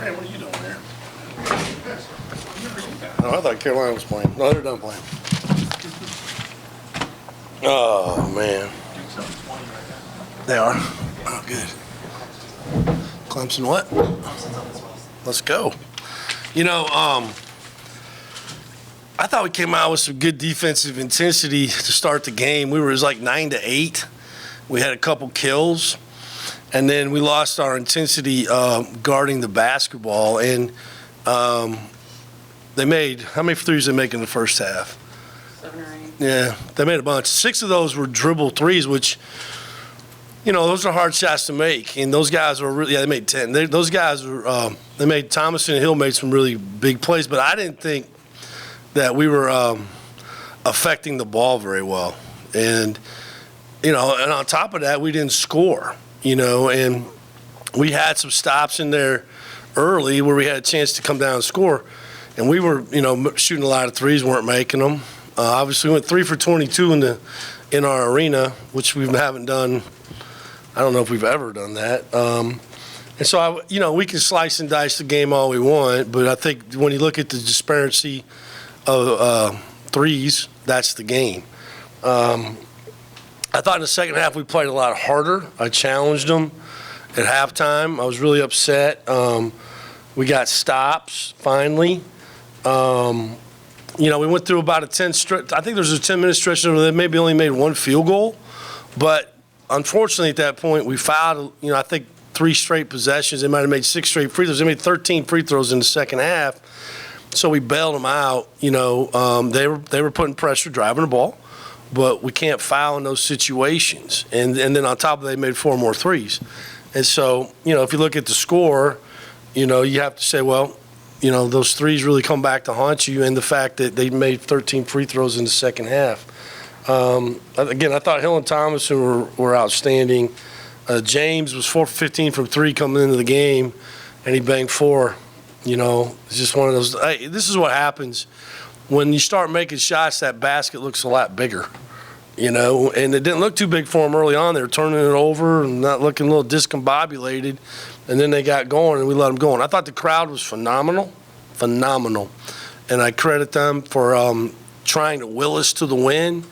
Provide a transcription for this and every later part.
Hey, what are you doing there? Oh, I thought Carolina was playing. No, they're done playing. Oh, man. They are? Oh, good. Clemson what? Let's go. You know, I thought we came out with some good defensive intensity to start the game. It was like 9-8. We had a couple kills, and then we lost our intensity guarding the basketball. And they made – how many threes did they make in the first half? 7 or 8. Yeah, they made a bunch. 6 of those were dribble threes, which – you know, those are hard shots to make, and those guys were really – yeah, they made 10. Those guys were they made – Thomas and Hill made some really big plays, but I didn't think that we were affecting the ball very well. And, you know, and on top of that, we didn't score, you know, and we had some stops in there early where we had a chance to come down and score, and we were, you know, shooting a lot of threes, weren't making them. Obviously, we went 3 for 22 in our arena, which we haven't done – I don't know if we've ever done that. And so, you know, we can slice and dice the game all we want, but I think when you look at the disparity of threes, that's the game. I thought in the second half we played a lot harder. I challenged them at halftime. I was really upset. We got stops finally. You know, we went through about a 10 stretch. I think there was a 10-minute stretch where they maybe only made 1 field goal, but unfortunately, at that point, we fouled, you know, I think 3 straight possessions. They might have made 6 straight free throws. They made 13 free throws in the second half. So we bailed them out. You know, they were putting pressure, driving the ball, but we can't foul in those situations. And then on top of that, they made 4 more threes. And so, you know, if you look at the score, you know, you have to say, well, you know, those threes really come back to haunt you, and the fact that they made 13 free throws in the second half. Again, I thought Hill and Thomas were outstanding. James was 4 for 15 from 3 coming into the game, and he banged 4. You know, it's just one of those. Hey, this is what happens when you start making shots. That basket looks a lot bigger, you know, and it didn't look too big for them early on. They were turning it over and not looking a little discombobulated, and then they got going, and we let them go. And I thought the crowd was phenomenal, and I credit them for trying to will us to the win.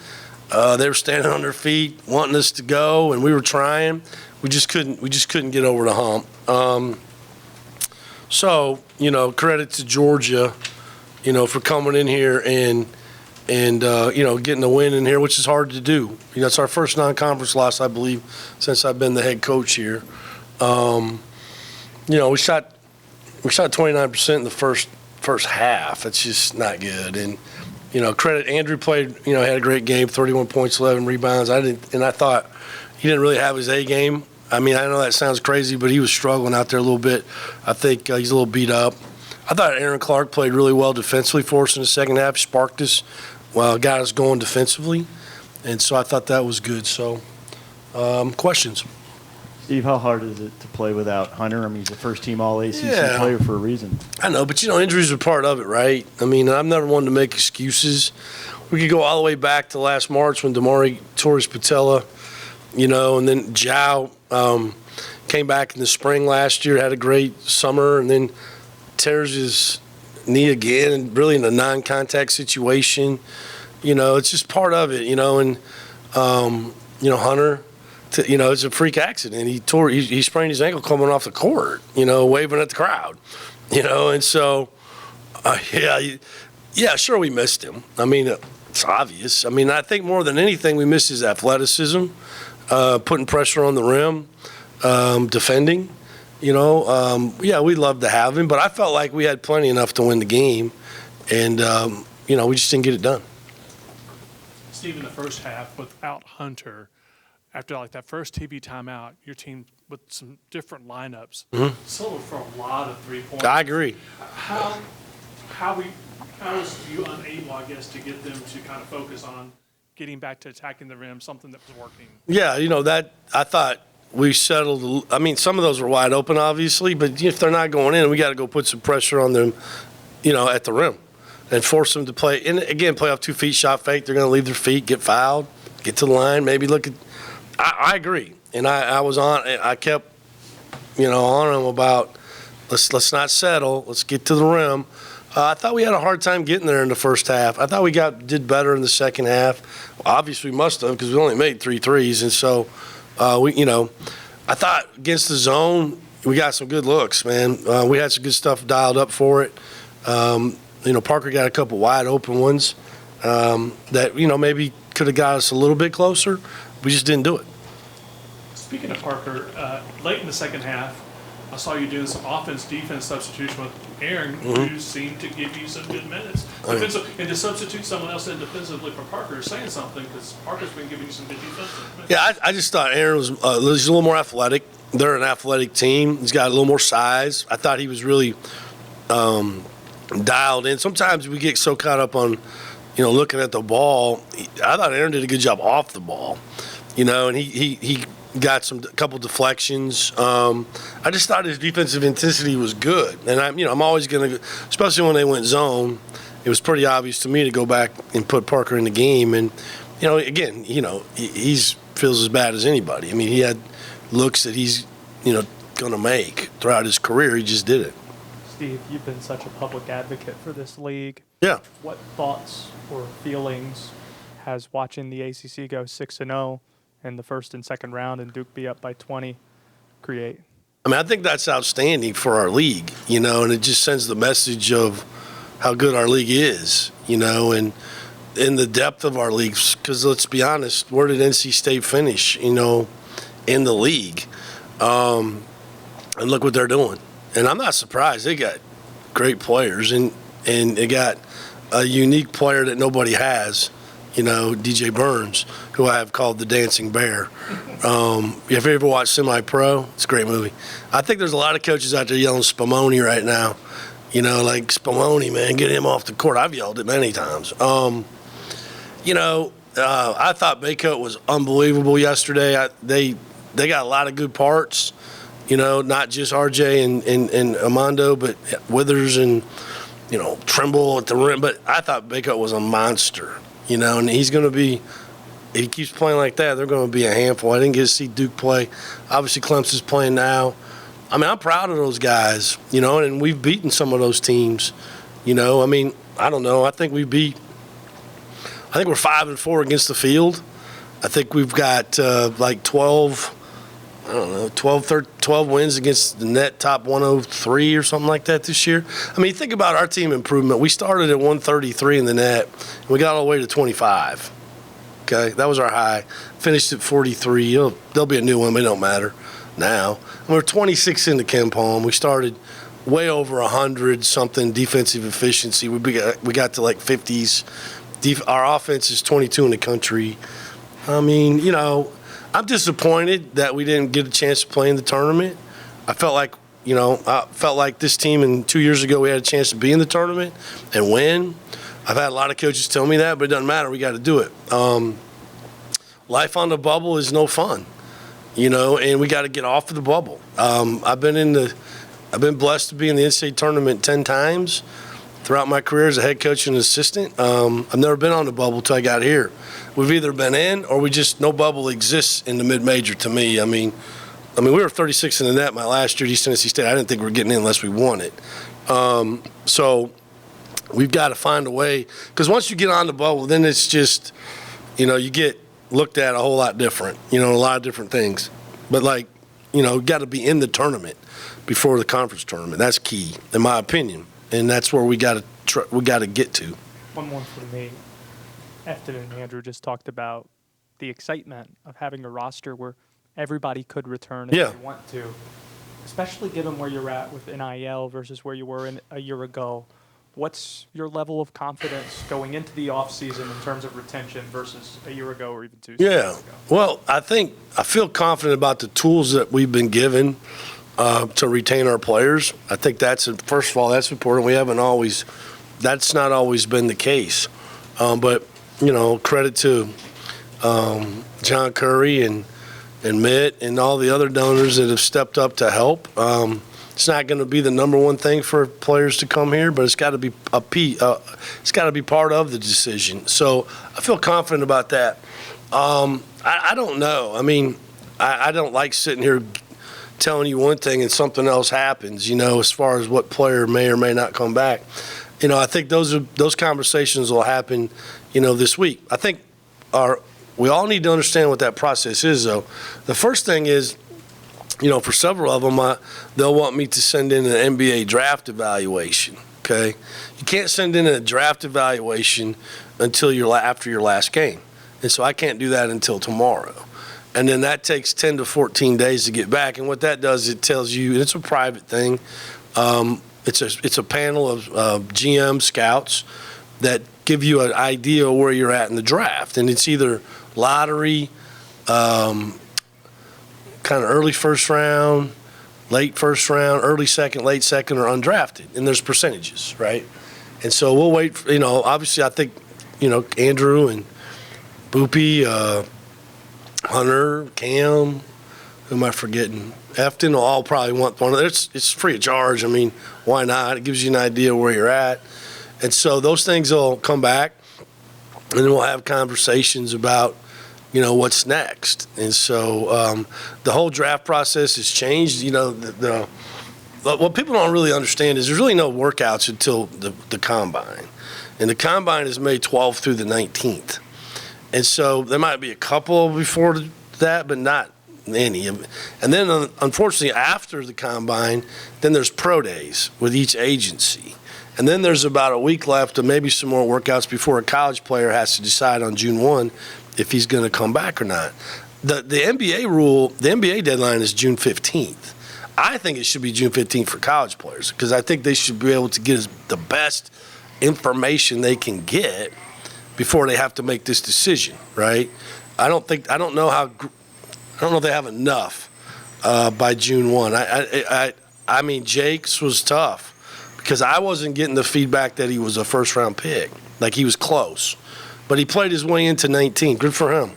They were standing on their feet, wanting us to go, and we were trying. We just couldn't get over the hump. So, you know, credit to Georgia, you know, for coming in here and you know, getting a win in here, which is hard to do. You know, it's our first non-conference loss, I believe, since I've been the head coach here. You know, we shot 29% in the first half. It's just not good. And you know, credit Andrew played, you know, had a great game, 31 points, 11 rebounds. I thought he didn't really have his A game. I mean, I know that sounds crazy, but he was struggling out there a little bit. I think he's a little beat up. I thought Aaron Clark played really well defensively for us in the second half. Sparked us, got us going defensively. And so I thought that was good. So, questions? Steve, how hard is it to play without Hunter? I mean, he's a first-team All-ACC player for a reason. I know, but, you know, injuries are part of it, right? I mean, I'm never one to make excuses. We could go all the way back to last March when Damari tore his patella, you know, and then Zhao came back in the spring last year, had a great summer, and then tears his knee again, and really in a non-contact situation. You know, it's just part of it, you know, and, you know, Hunter – you know, it's a freak accident. He sprained his ankle coming off the court, you know, waving at the crowd, you know, and so, yeah, sure, we missed him. I mean, it's obvious. I mean, I think more than anything, we missed his athleticism, putting pressure on the rim, defending, you know. Yeah, we'd love to have him, but I felt like we had plenty enough to win the game, and, you know, we just didn't get it done. Steve, in the first half, without Hunter, after like that first TV timeout, your team with some different lineups, sold for a lot of 3 points. I agree. How was you unable, I guess, to get them to kind of focus on getting back to attacking the rim, something that was working? Yeah, you know, that I thought we settled. I mean, some of those were wide open, obviously, but if they're not going in, we got to go put some pressure on them, you know, at the rim and force them to play. And again, play off 2 feet, shot fake. They're going to leave their feet, get fouled, get to the line, maybe look at. I agree, and I was on. I kept, you know, on them about Let's not settle. Let's get to the rim. I thought we had a hard time getting there in the first half. I thought we did better in the second half. Well, obviously, we must have because we only made 3 threes, and so I thought against the zone we got some good looks, man. We had some good stuff dialed up for it. Parker got a couple wide open ones that maybe could have got us a little bit closer. We just didn't do it. Speaking of Parker, late in the second half, I saw you doing some offense-defense substitution with Aaron, who seemed to give you some good minutes. And to substitute someone else in defensively for Parker is saying something because Parker's been giving you some good defensive minutes. Yeah, I just thought Aaron was he's a little more athletic. They're an athletic team. He's got a little more size. I thought he was really dialed in. Sometimes we get so caught up on, looking at the ball. I thought Aaron did a good job off the ball, and he got a couple deflections. I just thought his defensive intensity was good, and I'm always going to, especially when they went zone. It was pretty obvious to me to go back and put Parker in the game, and again, he feels as bad as anybody. I mean, he had looks that he's going to make throughout his career. He just did it. Steve, you've been such a public advocate for this league. Yeah. What thoughts or feelings has watching the ACC go 6-0 in the first and second round and Duke be up by 20 create? I mean, I think that's outstanding for our league, and it just sends the message of how good our league is, and in the depth of our leagues. Because let's be honest, where did NC State finish, in the league? And look what they're doing. And I'm not surprised. They got great players, and they got a unique player that nobody has, DJ Burns, who I have called the Dancing Bear. If you ever watched Semi-Pro, it's a great movie. I think there's a lot of coaches out there yelling Spumoni right now. Like Spumoni, man, get him off the court. I've yelled it many times. I thought Baycoat was unbelievable yesterday. They got a lot of good parts. Not just RJ and Armando, but Withers and, Trimble at the rim. But I thought Baycoat was a monster, and he's going to be – if he keeps playing like that, they're going to be a handful. I didn't get to see Duke play. Obviously, Clemson's playing now. I mean, I'm proud of those guys, and we've beaten some of those teams. I mean, I don't know. I think we're 5-4 against the field. I think we've got 12 wins against the net top 103 or something like that this year. I mean, think about our team improvement. We started at 133 in the net, and we got all the way to 25. Okay, that was our high. Finished at 43. There'll be a new one, but it don't matter now. And we're 26 into KenPom. We started way over 100-something defensive efficiency. We got to like 50s. Our offense is 22 in the country. I mean, I'm disappointed that we didn't get a chance to play in the tournament. I felt like this team, and 2 years ago we had a chance to be in the tournament and win. I've had a lot of coaches tell me that, but it doesn't matter. We got to do it. Life on the bubble is no fun, and we got to get off of the bubble. I've been blessed to be in the NCAA tournament 10 times throughout my career as a head coach and assistant. I've never been on the bubble till I got here. We've either been in or no bubble exists in the mid-major to me. I mean, we were 36 in the net my last year at East Tennessee State. I didn't think we were getting in unless we won it. So we've got to find a way, because once you get on the bubble, then it's just, you get looked at a whole lot different, a lot of different things. But got to be in the tournament before the conference tournament. That's key, in my opinion, and that's where we got to get to. One more for me. Efton and Andrew just talked about the excitement of having a roster where everybody could return if they want to, especially given where you're at with NIL versus where you were a year ago. What's your level of confidence going into the offseason in terms of retention versus a year ago or even 2 seasons ago? Well, I feel confident about the tools that we've been given to retain our players. I think first of all, that's important. That's not always been the case. But credit to John Curry and Mitt and all the other donors that have stepped up to help. It's not going to be the number one thing for players to come here, but it's got to be it's got to be part of the decision. So I feel confident about that. I don't know. I mean, I don't like sitting here telling you one thing and something else happens, as far as what player may or may not come back. I think those conversations will happen, this week. I think we all need to understand what that process is, though. The first thing is, for several of them, they'll want me to send in an NBA draft evaluation, okay? You can't send in a draft evaluation until after your last game. And so I can't do that until tomorrow. And then that takes 10 to 14 days to get back. And what that does, it tells you, and it's a private thing, it's a panel of GM scouts that give you an idea of where you're at in the draft. And it's either lottery, kind of early first round, late first round, early second, late second, or undrafted. And there's percentages, right? And so we'll wait for, obviously I think, Andrew and Boopy, Hunter, Cam, who am I forgetting? Efton will all probably want one of those. It's free of charge. I mean, why not? It gives you an idea where you're at. And so those things will come back, and then we'll have conversations about, what's next. And so the whole draft process has changed. What people don't really understand is there's really no workouts until the combine. And the combine is May 12th through the 19th. And so there might be a couple before that, but not any. And then, unfortunately, after the combine, then there's pro days with each agency. And then there's about a week left of maybe some more workouts before a college player has to decide on June 1 if he's going to come back or not. The NBA deadline is June 15th. I think it should be June 15th for college players because I think they should be able to get the best information they can get before they have to make this decision, right? I don't know if they have enough by June 1. I mean, Jake's was tough because I wasn't getting the feedback that he was a first-round pick. Like, he was close. But he played his way into 19. Good for him.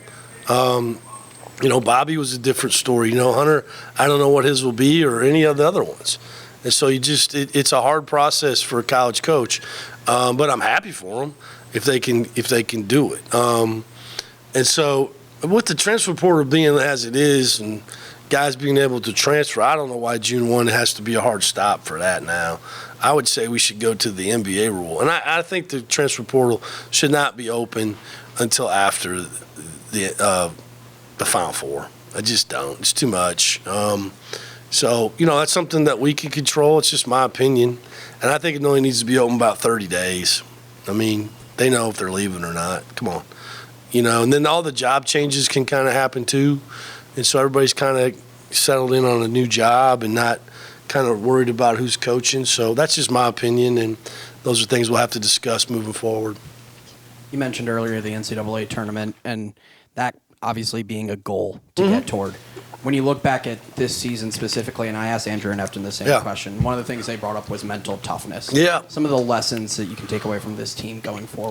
Bobby was a different story. Hunter, I don't know what his will be or any of the other ones. And so it's a hard process for a college coach. But I'm happy for them if they can do it. And so with the transfer portal being as it is and guys being able to transfer, I don't know why June 1 has to be a hard stop for that now. I would say we should go to the NBA rule. And I think the transfer portal should not be open until after the Final Four. I just don't. It's too much. So, that's something that we can control. It's just my opinion. And I think it only needs to be open about 30 days. I mean, they know if they're leaving or not. Come on. And then all the job changes can kind of happen too. And so everybody's kind of settled in on a new job and not kind of worried about who's coaching. So that's just my opinion, and those are things we'll have to discuss moving forward. You mentioned earlier the NCAA tournament, and that obviously being a goal to get toward. When you look back at this season specifically, and I asked Andrew and Efton the same question, one of the things they brought up was mental toughness. Yeah. Some of the lessons that you can take away from this team going forward.